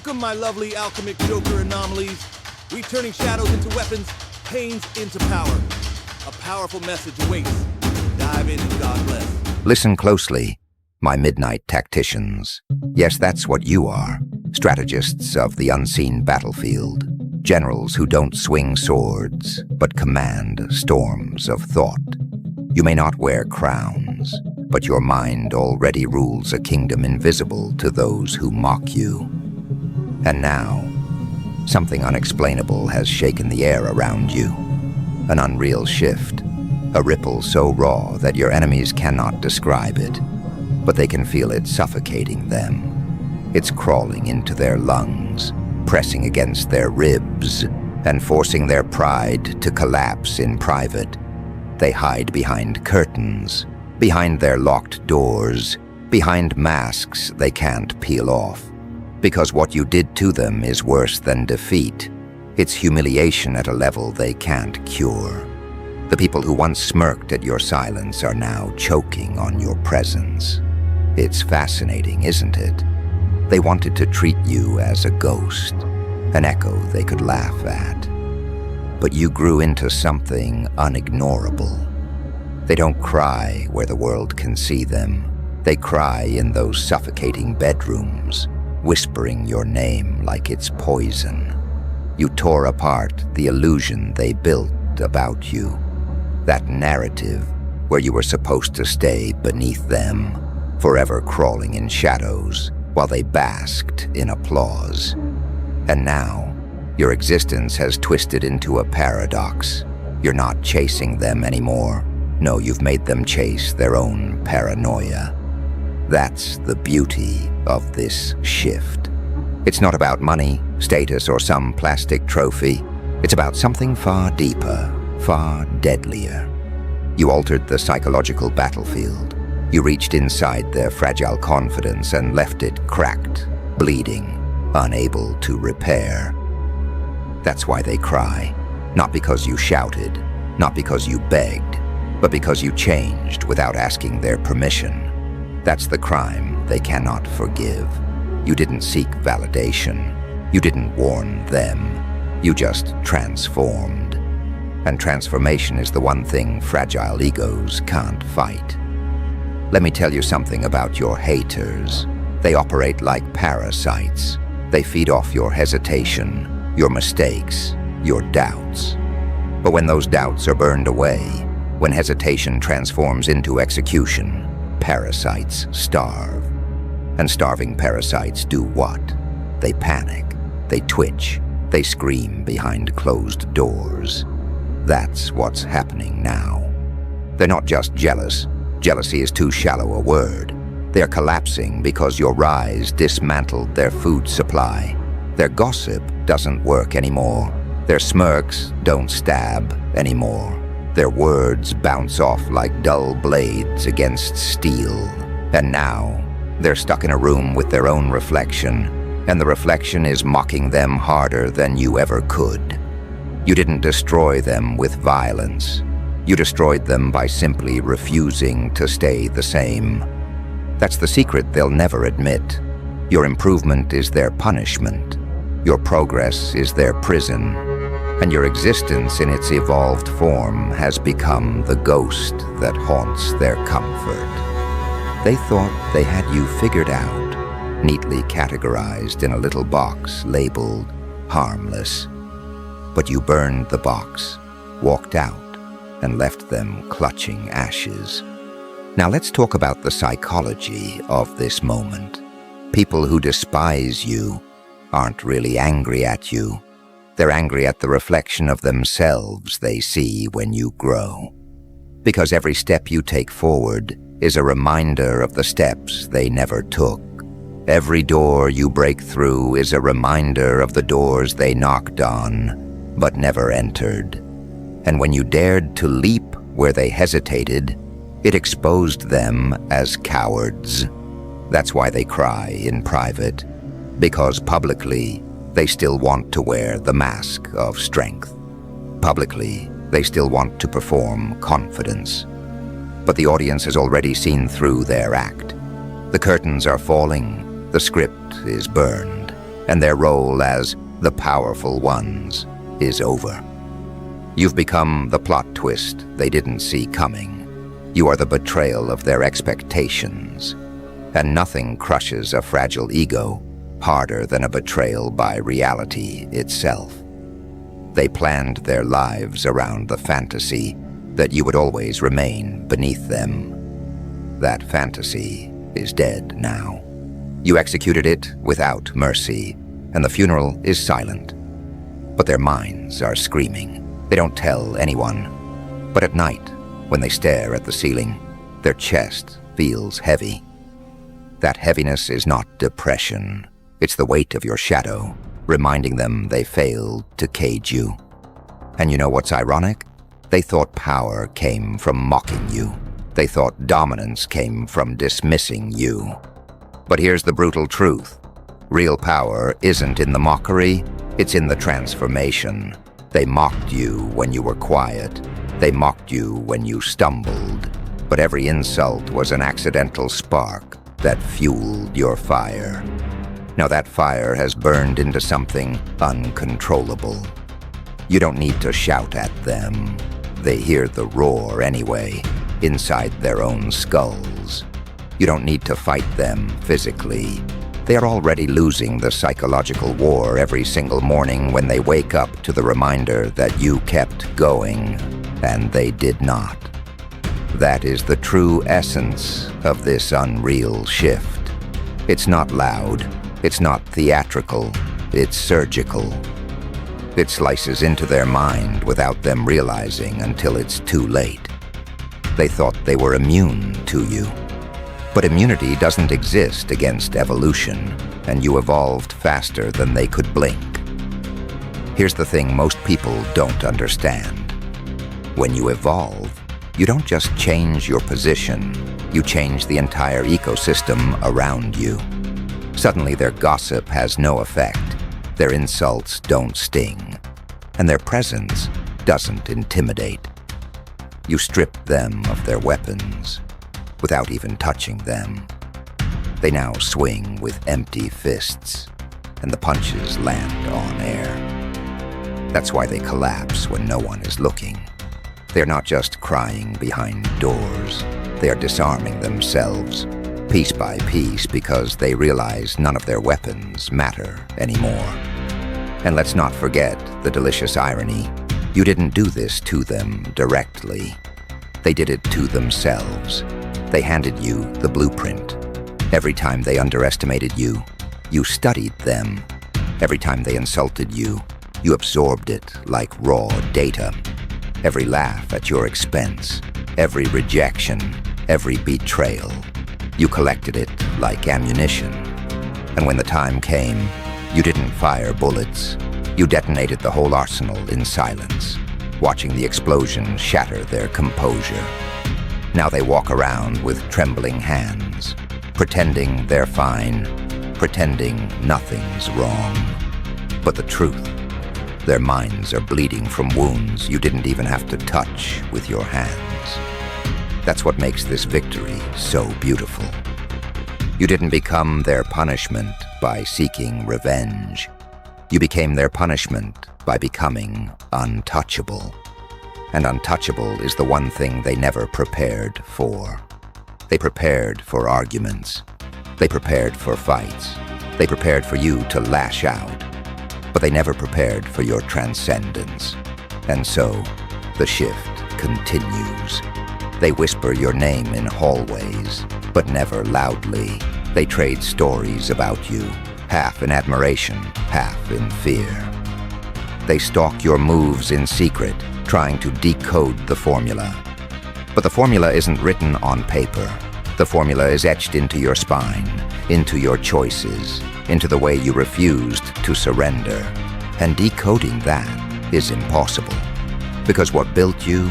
Welcome, my lovely alchemic Joker anomalies. We turning shadows into weapons, pains into power. A powerful message awaits. Dive in and God bless. Listen closely, my midnight tacticians. Yes, that's what you are. Strategists of the unseen battlefield. Generals who don't swing swords, but command storms of thought. You may not wear crowns, but your mind already rules a kingdom invisible to those who mock you. And now, something unexplainable has shaken the air around you. An unreal shift, a ripple so raw that your enemies cannot describe it, but they can feel it suffocating them. It's crawling into their lungs, pressing against their ribs, and forcing their pride to collapse in private. They hide behind curtains, behind their locked doors, behind masks they can't peel off. Because what you did to them is worse than defeat. It's humiliation at a level they can't cure. The people who once smirked at your silence are now choking on your presence. It's fascinating, isn't it? They wanted to treat you as a ghost, an echo they could laugh at. But you grew into something unignorable. They don't cry where the world can see them. They cry in those suffocating bedrooms, whispering your name like it's poison. You tore apart the illusion they built about you. That narrative where you were supposed to stay beneath them, forever crawling in shadows while they basked in applause. And now, your existence has twisted into a paradox. You're not chasing them anymore. No, you've made them chase their own paranoia. That's the beauty of this shift. It's not about money, status, or some plastic trophy. It's about something far deeper, far deadlier. You altered the psychological battlefield. You reached inside their fragile confidence and left it cracked, bleeding, unable to repair. That's why they cry. Not because you shouted, not because you begged, but because you changed without asking their permission. That's the crime they cannot forgive. You didn't seek validation. You didn't warn them. You just transformed. And transformation is the one thing fragile egos can't fight. Let me tell you something about your haters. They operate like parasites. They feed off your hesitation, your mistakes, your doubts. But when those doubts are burned away, when hesitation transforms into execution, parasites starve. And starving parasites do what? They panic, they twitch, they scream behind closed doors. That's what's happening now. They're not just jealous. Jealousy is too shallow a word. They're collapsing because your rise dismantled their food supply. Their gossip doesn't work anymore. Their smirks don't stab anymore. Their words bounce off like dull blades against steel. And now, they're stuck in a room with their own reflection, and the reflection is mocking them harder than you ever could. You didn't destroy them with violence. You destroyed them by simply refusing to stay the same. That's the secret they'll never admit. Your improvement is their punishment. Your progress is their prison. And your existence in its evolved form has become the ghost that haunts their comfort. They thought they had you figured out, neatly categorized in a little box labeled harmless. But you burned the box, walked out, and left them clutching ashes. Now let's talk about the psychology of this moment. People who despise you aren't really angry at you. They're angry at the reflection of themselves they see when you grow. Because every step you take forward is a reminder of the steps they never took. Every door you break through is a reminder of the doors they knocked on, but never entered. And when you dared to leap where they hesitated, it exposed them as cowards. That's why they cry in private, because publicly, they still want to wear the mask of strength. Publicly, they still want to perform confidence. But the audience has already seen through their act. The curtains are falling, the script is burned, and their role as the powerful ones is over. You've become the plot twist they didn't see coming. You are the betrayal of their expectations, and nothing crushes a fragile ego harder than a betrayal by reality itself. They planned their lives around the fantasy that you would always remain beneath them. That fantasy is dead now. You executed it without mercy, and the funeral is silent. But their minds are screaming. They don't tell anyone. But at night, when they stare at the ceiling, their chest feels heavy. That heaviness is not depression. It's the weight of your shadow, reminding them they failed to cage you. And you know what's ironic? They thought power came from mocking you. They thought dominance came from dismissing you. But here's the brutal truth. Real power isn't in the mockery, it's in the transformation. They mocked you when you were quiet. They mocked you when you stumbled. But every insult was an accidental spark that fueled your fire. Now that fire has burned into something uncontrollable. You don't need to shout at them. They hear the roar anyway, inside their own skulls. You don't need to fight them physically. They are already losing the psychological war every single morning when they wake up to the reminder that you kept going, and they did not. That is the true essence of this unreal shift. It's not loud, it's not theatrical, it's surgical. It slices into their mind without them realizing until it's too late. They thought they were immune to you. But immunity doesn't exist against evolution, and you evolved faster than they could blink. Here's the thing most people don't understand. When you evolve, you don't just change your position, you change the entire ecosystem around you. Suddenly their gossip has no effect, their insults don't sting, and their presence doesn't intimidate. You strip them of their weapons without even touching them. They now swing with empty fists, and the punches land on air. That's why they collapse when no one is looking. They're not just crying behind doors, they are disarming themselves, piece by piece, because they realize none of their weapons matter anymore. And let's not forget the delicious irony. You didn't do this to them directly. They did it to themselves. They handed you the blueprint. Every time they underestimated you, you studied them. Every time they insulted you, you absorbed it like raw data. Every laugh at your expense, every rejection, every betrayal, you collected it like ammunition. And when the time came, you didn't fire bullets. You detonated the whole arsenal in silence, watching the explosion shatter their composure. Now they walk around with trembling hands, pretending they're fine, pretending nothing's wrong. But the truth, their minds are bleeding from wounds you didn't even have to touch with your hands. That's what makes this victory so beautiful. You didn't become their punishment by seeking revenge. You became their punishment by becoming untouchable. And untouchable is the one thing they never prepared for. They prepared for arguments. They prepared for fights. They prepared for you to lash out. But they never prepared for your transcendence. And so, the shift continues. They whisper your name in hallways, but never loudly. They trade stories about you, half in admiration, half in fear. They stalk your moves in secret, trying to decode the formula. But the formula isn't written on paper. The formula is etched into your spine, into your choices, into the way you refused to surrender. And decoding that is impossible. Because what built you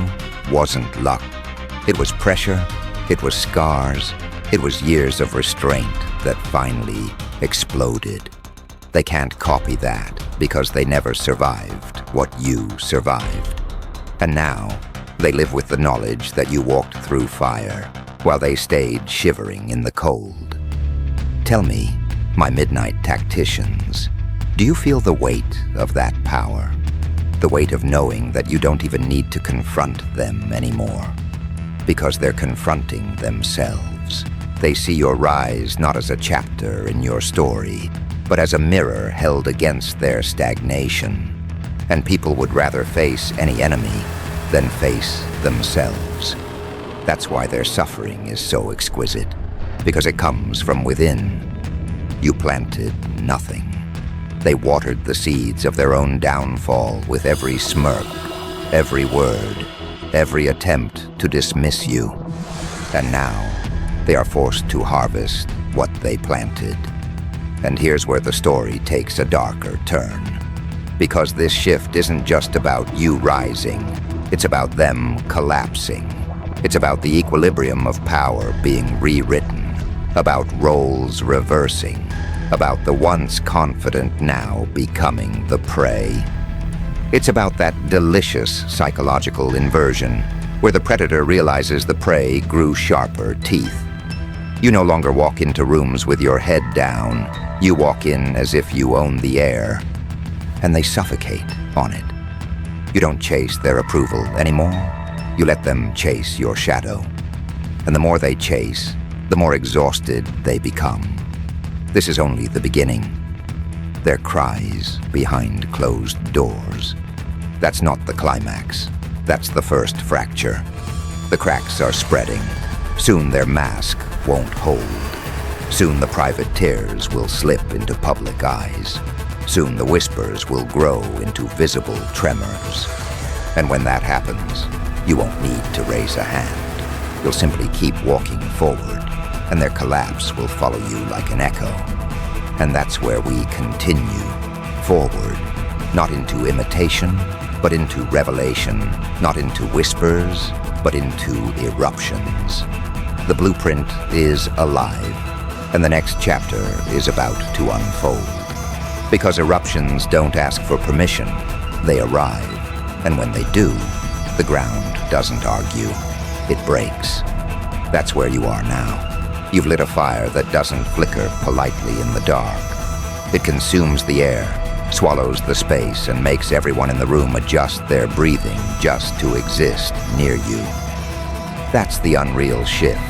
wasn't luck. It was pressure, it was scars, it was years of restraint that finally exploded. They can't copy that because they never survived what you survived. And now, they live with the knowledge that you walked through fire while they stayed shivering in the cold. Tell me, my midnight tacticians, Do you feel the weight of that power? The weight of knowing that you don't even need to confront them anymore, because they're confronting themselves. They see your rise not as a chapter in your story, but as a mirror held against their stagnation. And people would rather face any enemy than face themselves. That's why their suffering is so exquisite, because it comes from within. You planted nothing. They watered the seeds of their own downfall with every smirk, every word, every attempt to dismiss you. And now, they are forced to harvest what they planted. And here's where the story takes a darker turn. Because this shift isn't just about you rising, it's about them collapsing. It's about the equilibrium of power being rewritten, about roles reversing, about the once confident now becoming the prey. It's about that delicious psychological inversion, where the predator realizes the prey grew sharper teeth. You no longer walk into rooms with your head down. You walk in as if you own the air, and they suffocate on it. You don't chase their approval anymore. You let them chase your shadow. And the more they chase, the more exhausted they become. This is only the beginning. Their cries behind closed doors. That's not the climax. That's the first fracture. The cracks are spreading. Soon their mask won't hold. Soon the private tears will slip into public eyes. Soon the whispers will grow into visible tremors. And when that happens, you won't need to raise a hand. You'll simply keep walking forward, and their collapse will follow you like an echo. And that's where we continue, forward, not into imitation, but into revelation, not into whispers, but into eruptions. The blueprint is alive, and the next chapter is about to unfold. Because eruptions don't ask for permission, they arrive, and when they do, the ground doesn't argue, it breaks. That's where you are now. You've lit a fire that doesn't flicker politely in the dark. It consumes the air, swallows the space, and makes everyone in the room adjust their breathing just to exist near you. That's the unreal shift.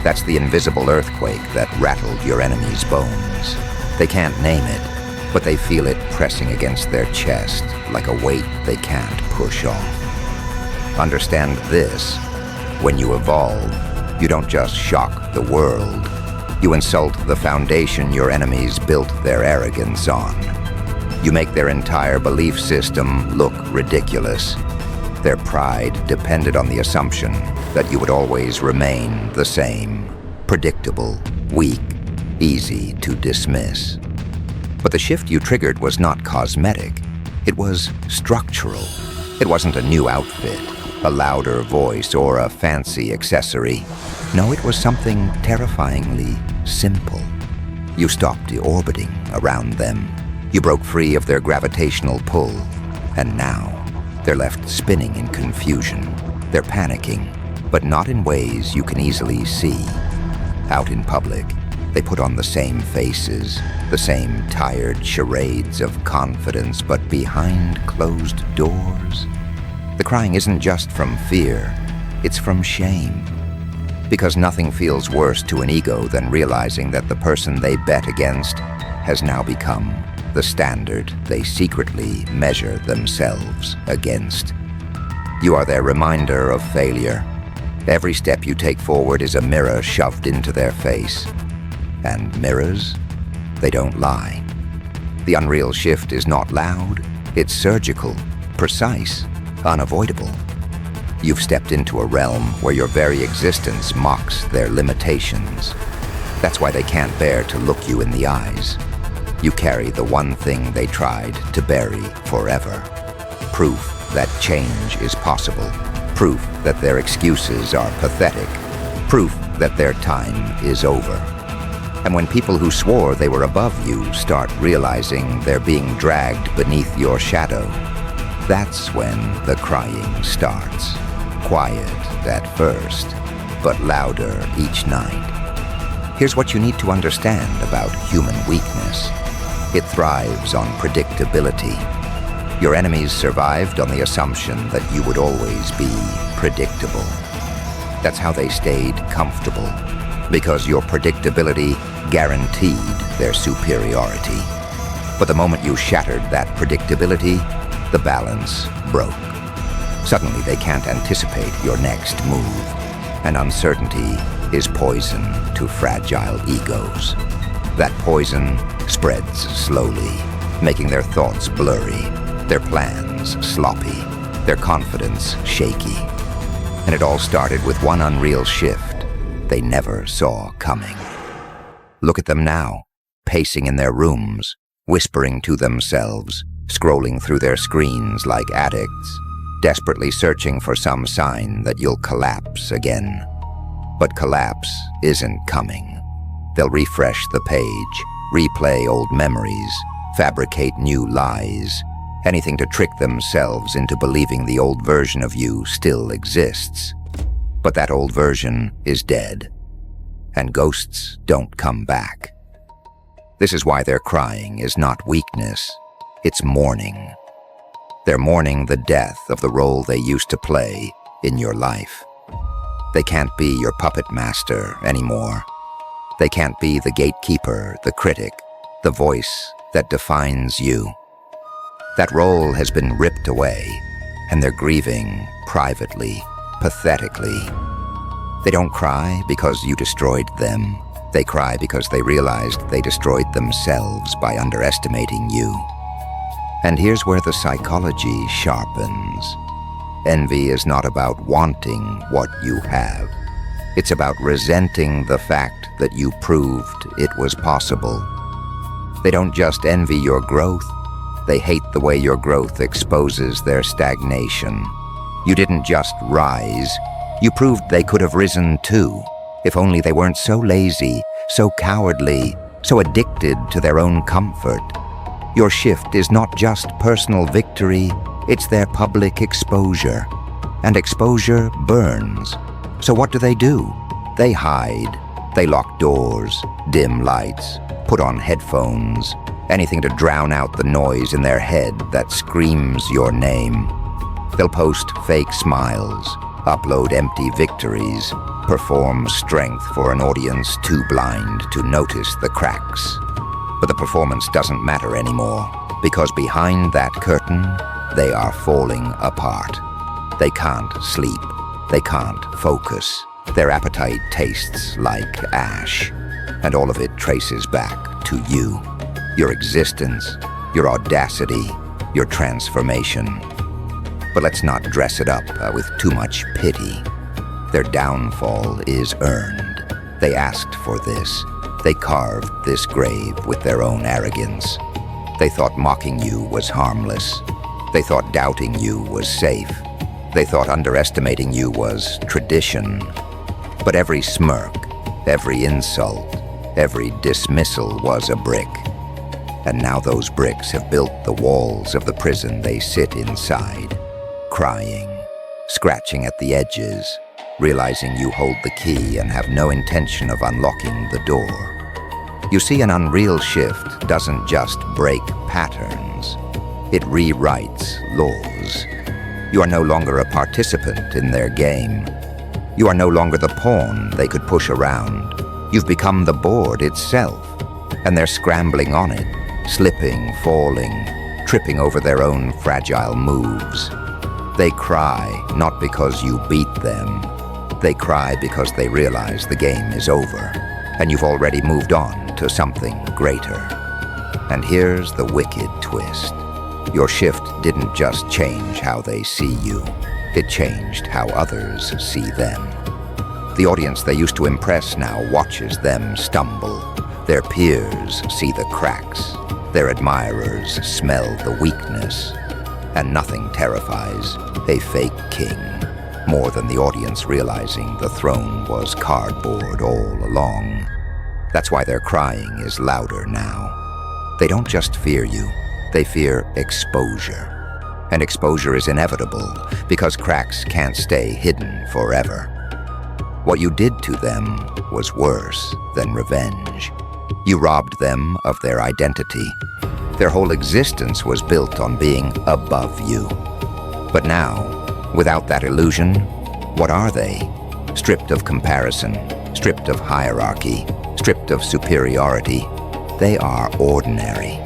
That's the invisible earthquake that rattled your enemy's bones. They can't name it, but they feel it pressing against their chest like a weight they can't push off. Understand this: when you evolve, you don't just shock the world. You insult the foundation your enemies built their arrogance on. You make their entire belief system look ridiculous. Their pride depended on the assumption that you would always remain the same, predictable, weak, easy to dismiss. But the shift you triggered was not cosmetic. It was structural. It wasn't a new outfit, a louder voice, or a fancy accessory. No, it was something terrifyingly simple. You stopped orbiting around them. You broke free of their gravitational pull, and now they're left spinning in confusion. They're panicking, but not in ways you can easily see. Out in public, they put on the same faces, the same tired charades of confidence, but behind closed doors, the crying isn't just from fear, it's from shame. Because nothing feels worse to an ego than realizing that the person they bet against has now become the standard they secretly measure themselves against. You are their reminder of failure. Every step you take forward is a mirror shoved into their face. And mirrors, they don't lie. The unreal shift is not loud, it's surgical, precise, unavoidable. You've stepped into a realm where your very existence mocks their limitations. That's why they can't bear to look you in the eyes. You carry the one thing they tried to bury forever. Proof that change is possible. Proof that their excuses are pathetic. Proof that their time is over. And when people who swore they were above you start realizing they're being dragged beneath your shadow, that's when the crying starts. Quiet at first, but louder each night. Here's what you need to understand about human weakness. It thrives on predictability. Your enemies survived on the assumption that you would always be predictable. That's how they stayed comfortable, because your predictability guaranteed their superiority. But the moment you shattered that predictability, the balance broke. Suddenly they can't anticipate your next move, and uncertainty is poison to fragile egos. That poison spreads slowly, making their thoughts blurry, their plans sloppy, their confidence shaky. And it all started with one unreal shift they never saw coming. Look at them now, pacing in their rooms, whispering to themselves, scrolling through their screens like addicts, desperately searching for some sign that you'll collapse again. But collapse isn't coming. They'll refresh the page, replay old memories, fabricate new lies, anything to trick themselves into believing the old version of you still exists. But that old version is dead, and ghosts don't come back. This is why their crying is not weakness, it's mourning. They're mourning the death of the role they used to play in your life. They can't be your puppet master anymore. They can't be the gatekeeper, the critic, the voice that defines you. That role has been ripped away, and they're grieving privately, pathetically. They don't cry because you destroyed them. They cry because they realized they destroyed themselves by underestimating you. And here's where the psychology sharpens. Envy is not about wanting what you have. It's about resenting the fact that you proved it was possible. They don't just envy your growth, they hate the way your growth exposes their stagnation. You didn't just rise, you proved they could have risen too, if only they weren't so lazy, so cowardly, so addicted to their own comfort. Your shift is not just personal victory, it's their public exposure. And exposure burns. So what do? They hide. They lock doors, dim lights, put on headphones, anything to drown out the noise in their head that screams your name. They'll post fake smiles, upload empty victories, perform strength for an audience too blind to notice the cracks. But the performance doesn't matter anymore, because behind that curtain, they are falling apart. They can't sleep. They can't focus. Their appetite tastes like ash, and all of it traces back to you, your existence, your audacity, your transformation. But let's not dress it up with too much pity. Their downfall is earned. They asked for this. They carved this grave with their own arrogance. They thought mocking you was harmless. They thought doubting you was safe. They thought underestimating you was tradition. But every smirk, every insult, every dismissal was a brick. And now those bricks have built the walls of the prison they sit inside, crying, scratching at the edges, realizing you hold the key and have no intention of unlocking the door. You see, an unreal shift doesn't just break patterns, it rewrites laws. You are no longer a participant in their game. You are no longer the pawn they could push around. You've become the board itself, and they're scrambling on it, slipping, falling, tripping over their own fragile moves. They cry not because you beat them. They cry because they realize the game is over, and you've already moved on to something greater. And here's the wicked twist. Your shift didn't just change how they see you. It changed how others see them. The audience they used to impress now watches them stumble. Their peers see the cracks. Their admirers smell the weakness. And nothing terrifies a fake king more than the audience realizing the throne was cardboard all along. That's why their crying is louder now. They don't just fear you, they fear exposure. And exposure is inevitable because cracks can't stay hidden forever. What you did to them was worse than revenge. You robbed them of their identity. Their whole existence was built on being above you. But now, without that illusion, what are they? Stripped of comparison, stripped of hierarchy, stripped of superiority, they are ordinary.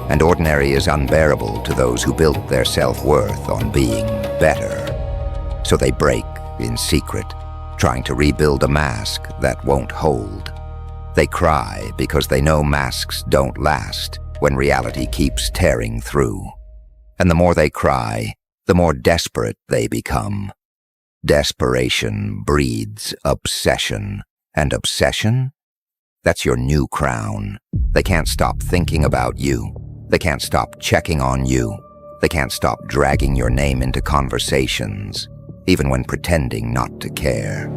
And ordinary is unbearable to those who built their self-worth on being better. So they break in secret, trying to rebuild a mask that won't hold. They cry because they know masks don't last when reality keeps tearing through. And the more they cry, the more desperate they become. Desperation breeds obsession, and obsession? That's your new crown. They can't stop thinking about you. They can't stop checking on you. They can't stop dragging your name into conversations, even when pretending not to care.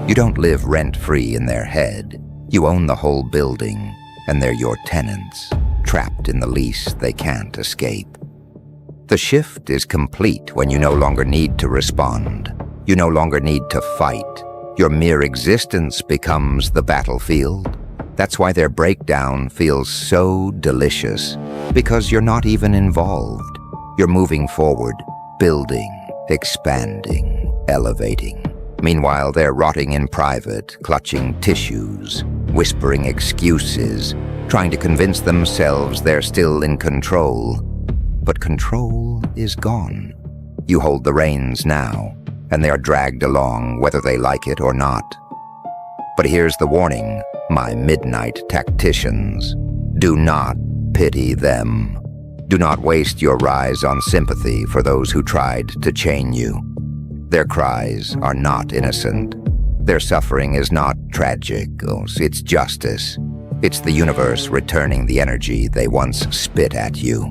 You don't live rent-free in their head. You own the whole building, and they're your tenants, trapped in the lease they can't escape. The shift is complete when you no longer need to respond. You no longer need to fight. Your mere existence becomes the battlefield. That's why their breakdown feels so delicious, because you're not even involved. You're moving forward, building, expanding, elevating. Meanwhile, they're rotting in private, clutching tissues, whispering excuses, trying to convince themselves they're still in control. But control is gone. You hold the reins now, and they are dragged along whether they like it or not. But here's the warning, my midnight tacticians. Do not pity them. Do not waste your rise on sympathy for those who tried to chain you. Their cries are not innocent. Their suffering is not tragic. It's justice. It's the universe returning the energy they once spit at you.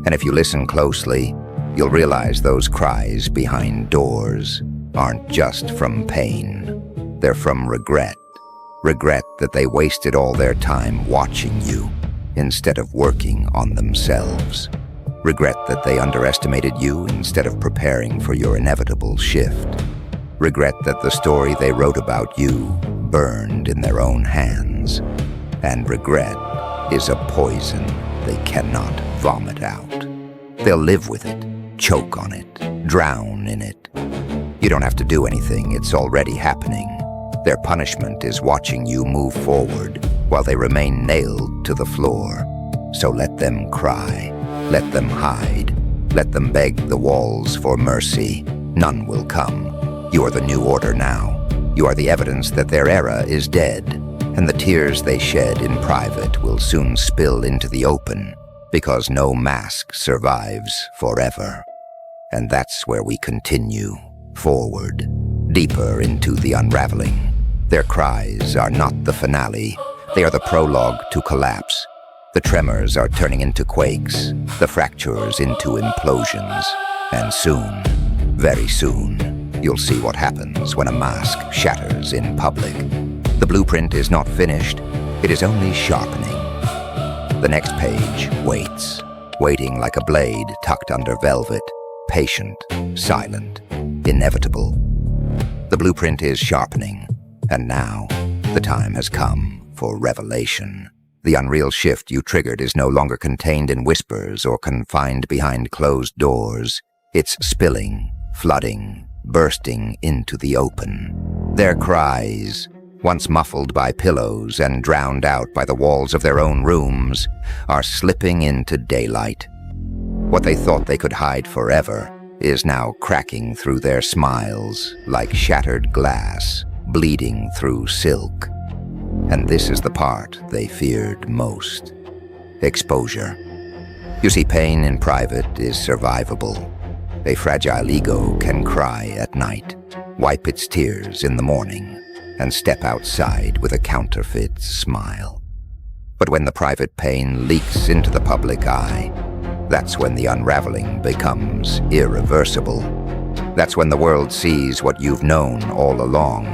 And if you listen closely, you'll realize those cries behind doors aren't just from pain. They're from regret. Regret that they wasted all their time watching you instead of working on themselves. Regret that they underestimated you instead of preparing for your inevitable shift. Regret that the story they wrote about you burned in their own hands. And regret is a poison they cannot vomit out. They'll live with it, choke on it, drown in it. You don't have to do anything, it's already happening. Their punishment is watching you move forward while they remain nailed to the floor. So let them cry, let them hide, let them beg the walls for mercy. None will come. You are the new order now. You are the evidence that their era is dead, and the tears they shed in private will soon spill into the open, because no mask survives forever. And that's where we continue, forward, deeper into the unraveling. Their cries are not the finale, they are the prologue to collapse. The tremors are turning into quakes, the fractures into implosions. And soon, very soon, you'll see what happens when a mask shatters in public. The blueprint is not finished, it is only sharpening. The next page waits, waiting like a blade tucked under velvet, patient, silent, inevitable. The blueprint is sharpening, and now the time has come for revelation. The unreal shift you triggered is no longer contained in whispers or confined behind closed doors. It's spilling, flooding, bursting into the open. Their cries, once muffled by pillows and drowned out by the walls of their own rooms, are slipping into daylight. What they thought they could hide forever is now cracking through their smiles like shattered glass, bleeding through silk. And this is the part they feared most: exposure. You see, pain in private is survivable. A fragile ego can cry at night, wipe its tears in the morning, and step outside with a counterfeit smile. But when the private pain leaks into the public eye, that's when the unraveling becomes irreversible. That's when the world sees what you've known all along,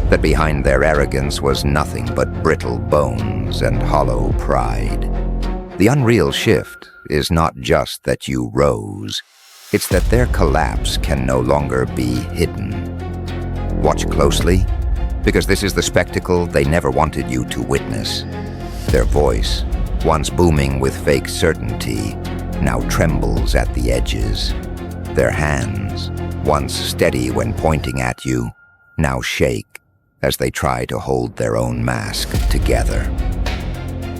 that behind their arrogance was nothing but brittle bones and hollow pride. The unreal shift is not just that you rose, it's that their collapse can no longer be hidden. Watch closely, because this is the spectacle they never wanted you to witness. Their voice, once booming with fake certainty, now trembles at the edges. Their hands, once steady when pointing at you, now shake as they try to hold their own mask together.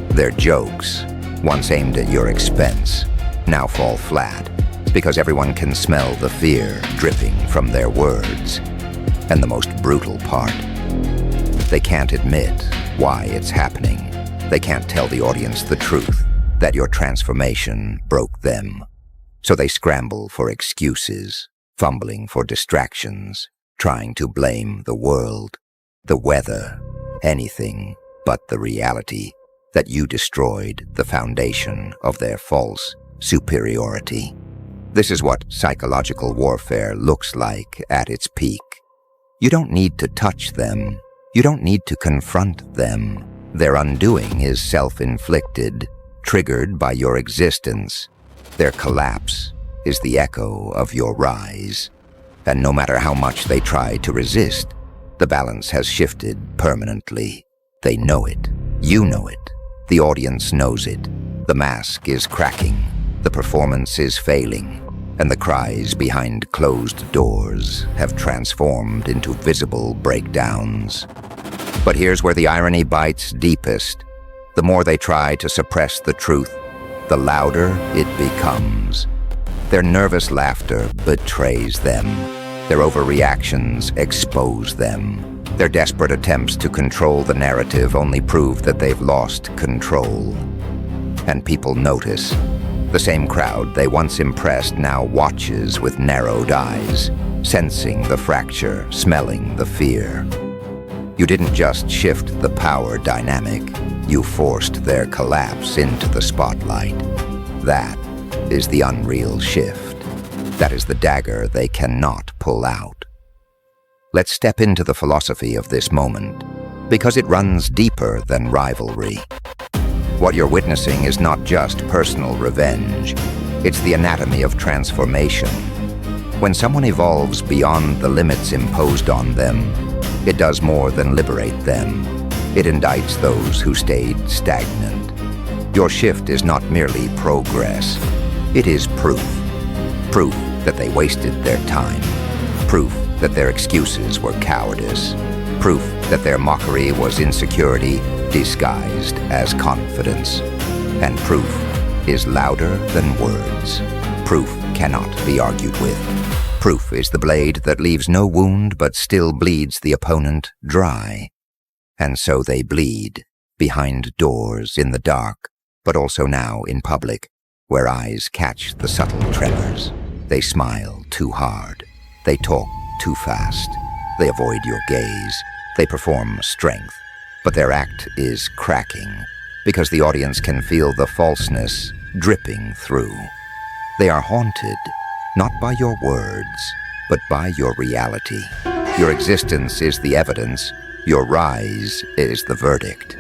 Their jokes, once aimed at your expense, now fall flat because everyone can smell the fear dripping from their words. And the most brutal part, they can't admit why it's happening. They can't tell the audience the truth, that your transformation broke them. So they scramble for excuses, fumbling for distractions, trying to blame the world, the weather, anything but the reality that you destroyed the foundation of their false superiority. This is what psychological warfare looks like at its peak. You don't need to touch them. You don't need to confront them. Their undoing is self-inflicted, triggered by your existence. Their collapse is the echo of your rise. And no matter how much they try to resist, the balance has shifted permanently. They know it. You know it. The audience knows it. The mask is cracking. The performance is failing. And the cries behind closed doors have transformed into visible breakdowns. But here's where the irony bites deepest. The more they try to suppress the truth, the louder it becomes. Their nervous laughter betrays them. Their overreactions expose them. Their desperate attempts to control the narrative only prove that they've lost control. And people notice. The same crowd they once impressed now watches with narrowed eyes, sensing the fracture, smelling the fear. You didn't just shift the power dynamic, you forced their collapse into the spotlight. That is the unreal shift. That is the dagger they cannot pull out. Let's step into the philosophy of this moment, because it runs deeper than rivalry. What you're witnessing is not just personal revenge, it's the anatomy of transformation. When someone evolves beyond the limits imposed on them, it does more than liberate them. It indicts those who stayed stagnant. Your shift is not merely progress, it is proof. Proof that they wasted their time. Proof that their excuses were cowardice. Proof that their mockery was insecurity disguised as confidence. And proof is louder than words. Proof cannot be argued with. Proof is the blade that leaves no wound but still bleeds the opponent dry. And so they bleed, behind doors in the dark, but also now in public, where eyes catch the subtle tremors. They smile too hard. They talk too fast. They avoid your gaze. They perform strength. But their act is cracking, because the audience can feel the falseness dripping through. They are haunted, not by your words, but by your reality. Your existence is the evidence. Your rise is the verdict.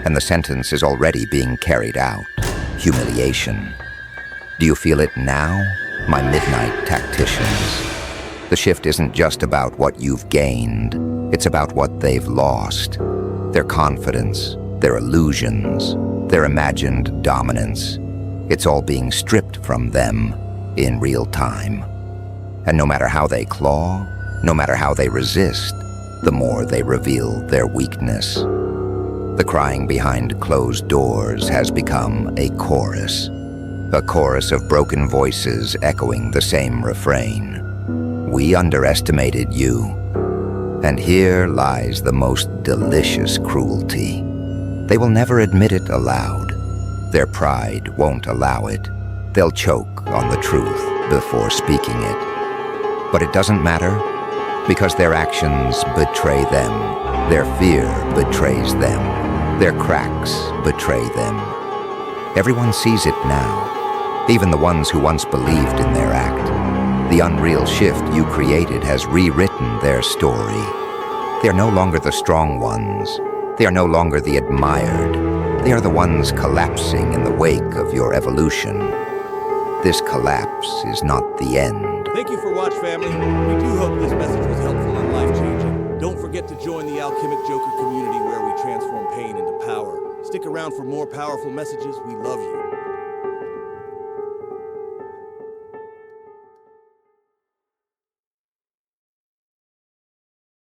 And the sentence is already being carried out. Humiliation. Do you feel it now, my midnight tacticians? The shift isn't just about what you've gained. It's about what they've lost. Their confidence, their illusions, their imagined dominance. It's all being stripped from them in real time. And no matter how they claw, no matter how they resist, the more they reveal their weakness. The crying behind closed doors has become a chorus of broken voices echoing the same refrain. We underestimated you, and here lies the most delicious cruelty. They will never admit it aloud. Their pride won't allow it. They'll choke on the truth before speaking it. But it doesn't matter, because their actions betray them. Their fear betrays them. Their cracks betray them. Everyone sees it now, even the ones who once believed in their act. The unreal shift you created has rewritten their story. They are no longer the strong ones. They are no longer the admired. They are the ones collapsing in the wake of your evolution. This collapse is not the end. Thank you for watching, family. We do hope this message was helpful and life-changing. Don't forget to join the Alchemic Joker community where we transform pain into power. Stick around for more powerful messages. We love you.